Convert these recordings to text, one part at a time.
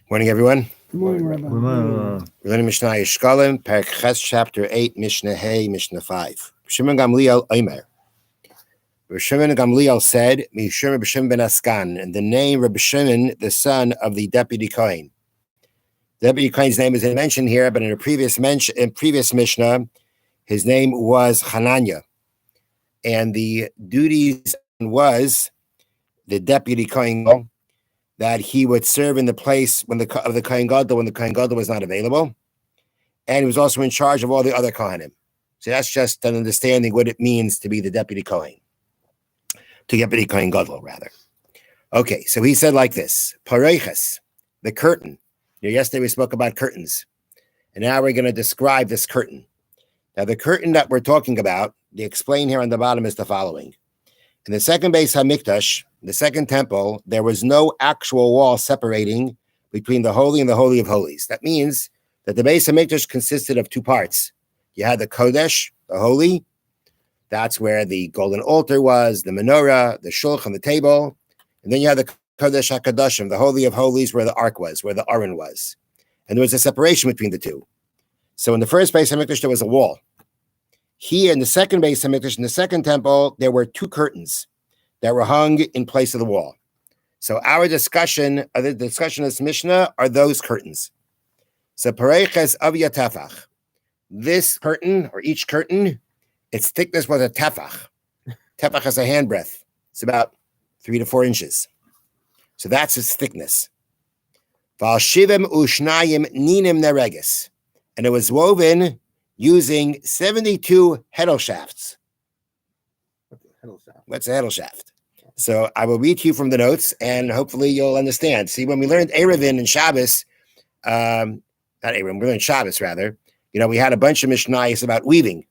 Morning, everyone. Good morning, Rabbi. We're learning Mishnah Yishkalim, Parak Ches, Chapter 8, Mishnah Hey, Mishnah 5. Shimon Gamliel Omer. Shimon Gamliel said, Mishum Rabbi Shimon ben Askan, and the name Rabbi Shimon, the son of the deputy Kohen. Deputy Kohen's name isn't mentioned here, but in a previous Mishnah, his name was Hananya. And the duties was the deputy Kohen that he would serve in the place of the Kohen Gadol when the Kohen Gadol was not available. And he was also in charge of all the other Kohanim. So that's just an understanding what it means to be the deputy Kohen. To deputy Kohen Gadol, rather. Okay, so he said like this, Pareiches, the curtain. Yesterday we spoke about curtains. And now we're going to describe this curtain. Now the curtain that we're talking about, they explain here on the bottom is the following. In the second Beis HaMikdash, the second temple, there was no actual wall separating between the Holy and the Holy of Holies. That means that the Beis HaMikdash consisted of two parts. You had the Kodesh, the Holy. That's where the golden altar was, the menorah, the shulchan, the table. And then you had the Kodesh HaKadoshim, the Holy of Holies, where the Ark was, where the Aron was. And there was a separation between the two. So in the first Beis HaMikdash, there was a wall. Here in the second Beis HaMikdash, in the second temple, there were two curtains that were hung in place of the wall. So our discussion of this Mishnah are those curtains. So Pareiches of Yatafach. This curtain, or each curtain, its thickness was a tefach. Tefach is a handbreadth. It's about 3 to 4 inches. So that's its thickness. Val shivim ushnayim ninim neregis. And it was woven using 72 heddle shafts. What's a heddle shaft? So I will read to you from the notes, and hopefully you'll understand. See, when we learned Erevin and Shabbos, not Erevin, we learned Shabbos rather. We had a bunch of Mishnayos about weaving,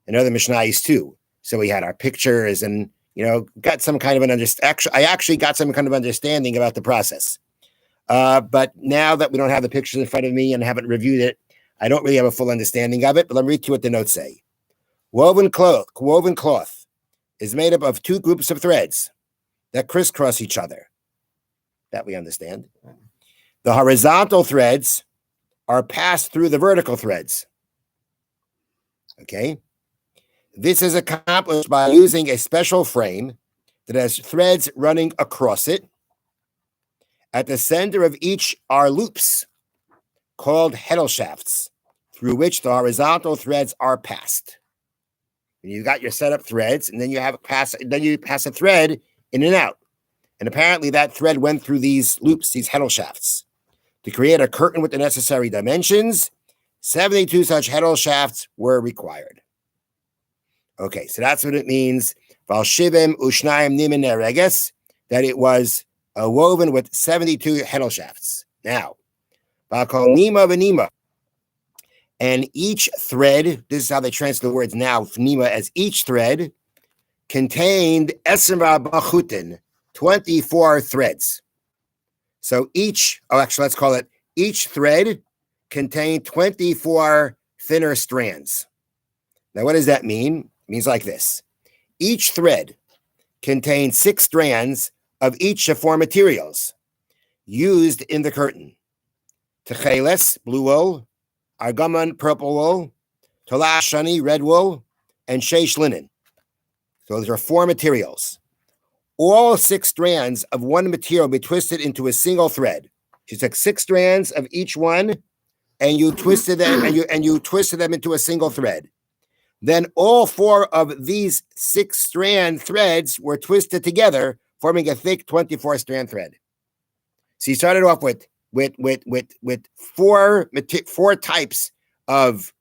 and other Mishnayos too. So we had our pictures, and got some kind of an I actually got some kind of understanding about the process. But now that we don't have the pictures in front of me and haven't reviewed it, I don't really have a full understanding of it, but let me read to you what the notes say. Woven cloth is made up of two groups of threads that crisscross each other. That we understand. The horizontal threads are passed through the vertical threads. Okay? This is accomplished by using a special frame that has threads running across it. At the center of each are loops called heddle shafts, through which the horizontal threads are passed. And you got your setup threads, and then you pass a thread in and out. And apparently that thread went through these loops, these heddle shafts. To create a curtain with the necessary dimensions, 72 such heddle shafts were required. Okay, so that's what it means. Val shivim ushnayim nimin nereges, that it was woven with 72 heddle shafts. Now, Bakal Nima Venima. And each thread, this is how they translate the words now, Nima, as each thread contained Esra Bachutin, 24 threads. So each thread contained 24 thinner strands. Now, what does that mean? It means like this. Each thread contained 6 strands of each of 4 materials used in the curtain. Techeles, blue wool, argaman, purple wool, talash shani, red wool, and sheish linen. So those are 4 materials. All 6 strands of one material be twisted into a single thread. She took 6 strands of each one, and you twisted them, and you twisted them into a single thread. Then all 4 of these 6 strand threads were twisted together, forming a thick 24 strand thread. So you started off with 4 types of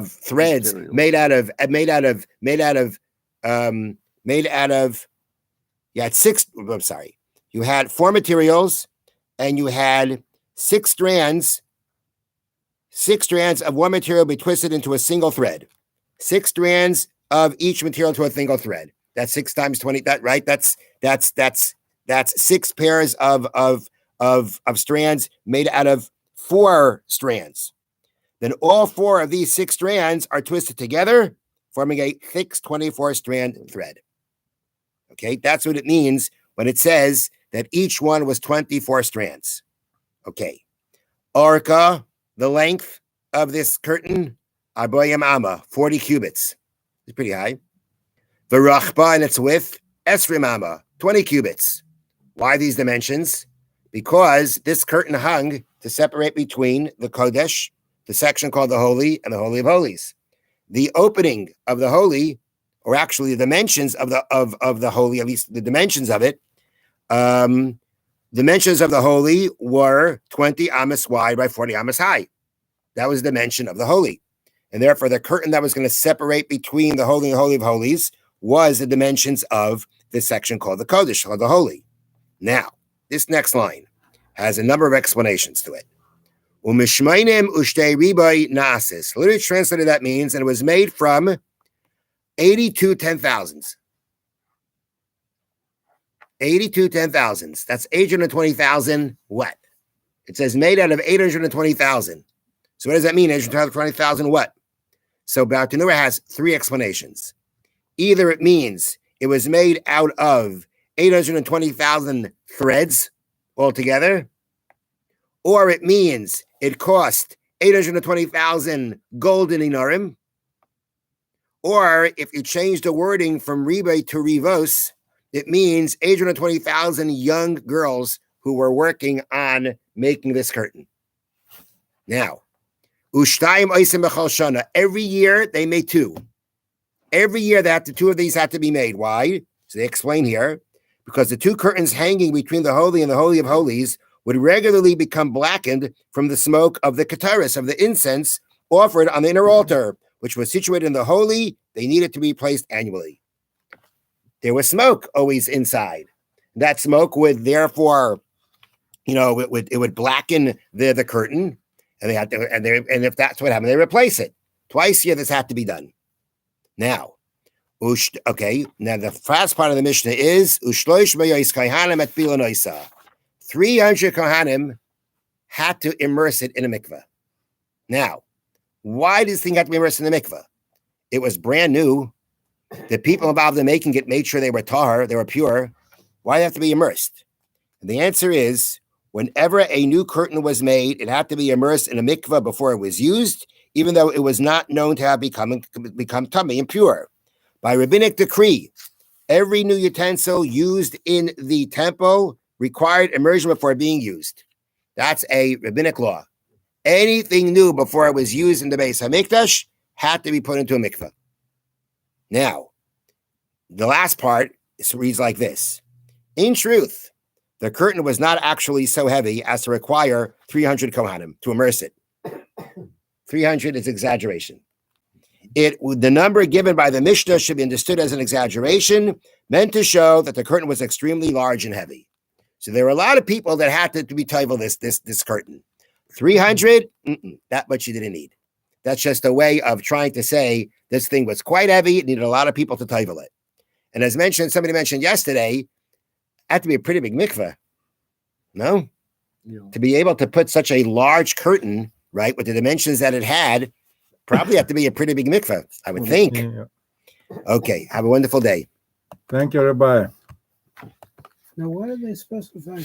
threads made out of you had 4 materials, and you had 6 strands of one material be twisted into a single thread. 6 strands of each material to a single thread. That's 6 times 20. That's 6 pairs of strands made out of 4 strands. Then all 4 of these 6 strands are twisted together, forming a thick 24 strand thread. Okay, that's what it means when it says that each one was 24 strands. Okay. Orca, the length of this curtain, Arboyam Amma, 40 cubits. It's pretty high. The Rachba and its width, Esrim Amma, 20 cubits. Why these dimensions? Because this curtain hung to separate between the Kodesh, the section called the Holy, and the Holy of Holies. The opening of the Holy, or actually the dimensions of the Holy, at least the dimensions of it, dimensions of the Holy were 20 amos wide by 40 amos high. That was the dimension of the Holy. And therefore, the curtain that was going to separate between the Holy and the Holy of Holies was the dimensions of this section called the Kodesh, or the Holy. Now, this next line has a number of explanations to it. Umishmainim ushtei ribai nasis. Literally translated, that means, and it was made from 82 10,000s. 82 10,000s. That's 820,000 what? It says made out of 820,000. So what does that mean? 820,000 what? So Bartanura has three explanations. Either it means it was made out of 820,000 threads altogether, or it means it cost 820,000 golden inarim, or if you change the wording from ribe to rivos, it means 820,000 young girls who were working on making this curtain. Now, Ushtayim Oisim B'chol Shana. Every year they made two. Every year that the two of these had to be made. Why? So they explain here, because the two curtains hanging between the Holy and the Holy of Holies would regularly become blackened from the smoke of the kataris, of the incense offered on the inner altar, which was situated in the Holy. They needed to be placed annually. There was smoke always inside. That smoke would therefore, it would blacken the curtain. And they had to, and if that's what happened, they replace it. Twice a year, this had to be done. Now, now the first part of the Mishnah is 300 Kohanim had to immerse it in a mikveh. Now, why does this thing have to be immersed in the mikveh? It was brand new. The people involved in making it made sure they were tahar, they were pure. Why did it have to be immersed? And the answer is, whenever a new curtain was made, it had to be immersed in a mikveh before it was used, even though it was not known to have become tummy, impure. By rabbinic decree, every new utensil used in the temple required immersion before being used. That's a rabbinic law. Anything new before it was used in the Beis HaMikdash had to be put into a mikveh. Now, the last part reads like this. In truth, the curtain was not actually so heavy as to require 300 Kohanim to immerse it. 300 is exaggeration. The number given by the Mishnah should be understood as an exaggeration, meant to show that the curtain was extremely large and heavy. So there were a lot of people that had to be toivel this curtain. 300, that much you didn't need. That's just a way of trying to say this thing was quite heavy. It needed a lot of people to toivel it. And as somebody mentioned yesterday, it had to be a pretty big mikveh. No? Yeah. To be able to put such a large curtain, right, with the dimensions that it had, probably have to be a pretty big mikveh, I would think. Yeah. Okay, have a wonderful day. Thank you, Rabbi. Now, why did they specify